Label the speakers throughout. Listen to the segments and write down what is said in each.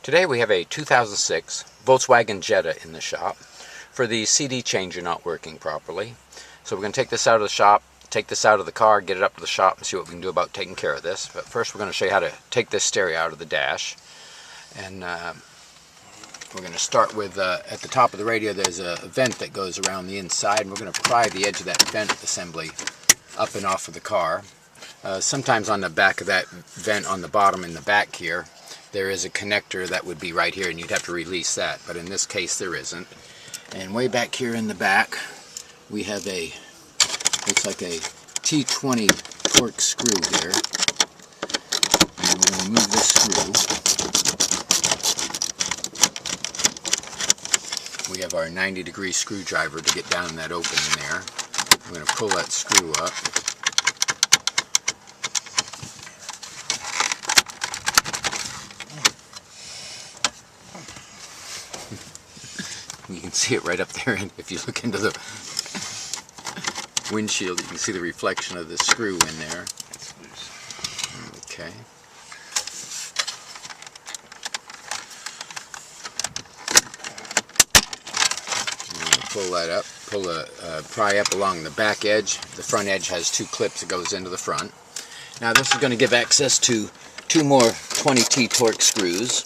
Speaker 1: Today we have a 2006 Volkswagen Jetta in the shop for the CD changer not working properly. So we're going to take this out of the shop, take this out of the car, get it up to the shop and see what we can do about taking care of this. But first we're going to show you how to take this stereo out of the dash. And we're going to start with, at the top of the radio there's a vent that goes around the inside, and we're going to pry the edge of that vent assembly up and off of the car. Sometimes on the back of that vent on the bottom in the back here, there is a connector that would be right here and you'd have to release that, but in this case there isn't. And way back here in the back we have a, looks like a T20 torque screw here. And we're going to remove this screw. We have our 90-degree screwdriver to get down in that opening there. I'm going to pull that screw up. You can see it right up there, and if you look into the windshield, you can see the reflection of the screw in there. Okay. Pull that up, pry up along the back edge. The front edge has two clips that goes into the front. Now this is going to give access to two more 20T torque screws.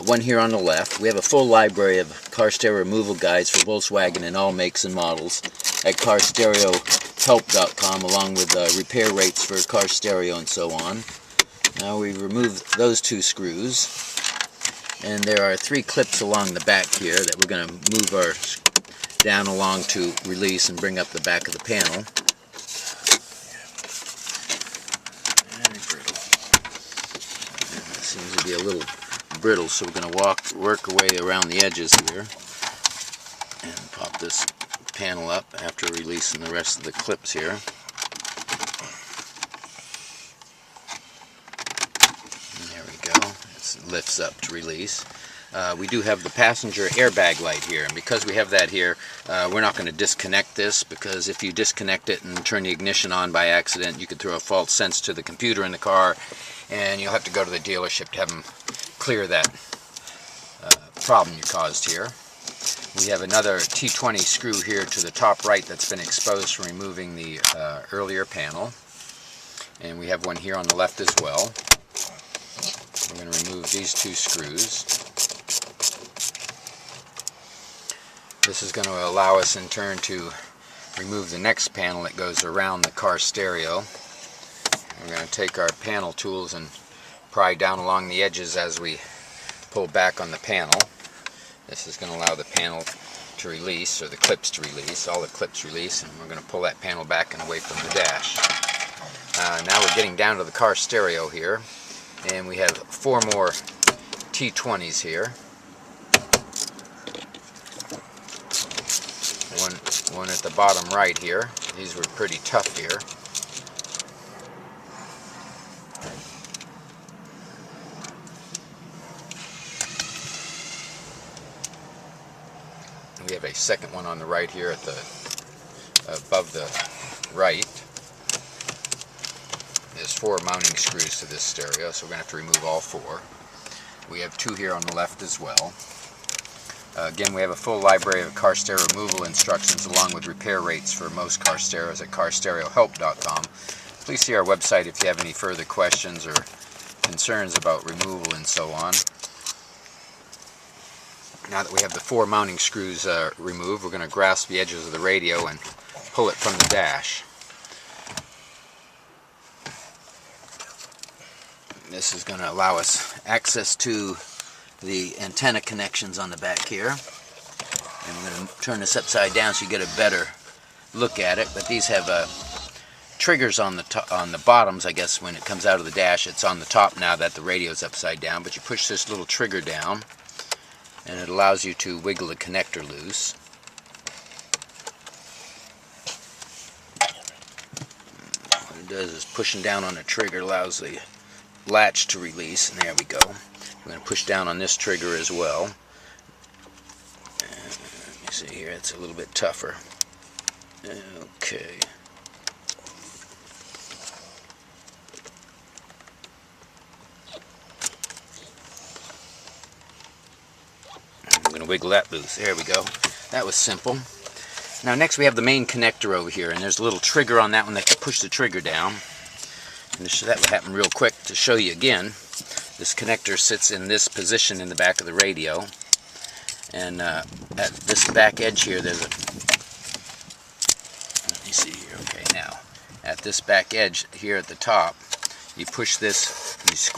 Speaker 1: One here on the left. We have a full library of car stereo removal guides for Volkswagen in all makes and models at carstereohelp.com, along with repair rates for car stereo and so on. Now we remove those two screws, and there are three clips along the back here that we're going to move down along to release and bring up the back of the panel. It seems to be a little brittle, so we're going to work our way around the edges here and pop this panel up after releasing the rest of the clips here. And there we go. It lifts up to release. We do have the passenger airbag light here, and because we have that here, we're not going to disconnect this, because if you disconnect it and turn the ignition on by accident, you could throw a false sense to the computer in the car, and you'll have to go to the dealership to have them clear that problem you caused here. We have another T20 screw here to the top right that's been exposed from removing the earlier panel, and we have one here on the left as well. We're going to remove these two screws. This is going to allow us in turn to remove the next panel that goes around the car stereo. We're going to take our panel tools and pry down along the edges as we pull back on the panel. This is going to allow the panel to release, or the clips to release, all the clips release, and we're going to pull that panel back and away from the dash. Now we're getting down to the car stereo here, and we have four more T20s here. One at the bottom right here. These were pretty tough here. We have a second one on the right here at the above the right. There's four mounting screws to this stereo, so we're going to have to remove all four. We have two here on the left as well. Again, we have a full library of car stereo removal instructions along with repair rates for most car stereos at carstereohelp.com. Please see our website if you have any further questions or concerns about removal and so on. Now that we have the four mounting screws removed, we're going to grasp the edges of the radio and pull it from the dash. This is going to allow us access to the antenna connections on the back here. And we're going to turn this upside down so you get a better look at it. But these have triggers on the bottoms. I guess when it comes out of the dash, it's on the top now that the radio's upside down. But you push this little trigger down, and it allows you to wiggle the connector loose. What it does is pushing down on the trigger allows the latch to release, and there we go. We're going to push down on this trigger as well. Let me see here, it's a little bit tougher. Okay. to wiggle that loose. There we go. That was simple. Now next we have the main connector over here, and there's a little trigger on that one that you push the trigger down. And that will happen real quick to show you again. This connector sits in this position in the back of the radio. And at this back edge here, there's a... Let me see here. Okay, now. At this back edge here at the top, you push this, you squeeze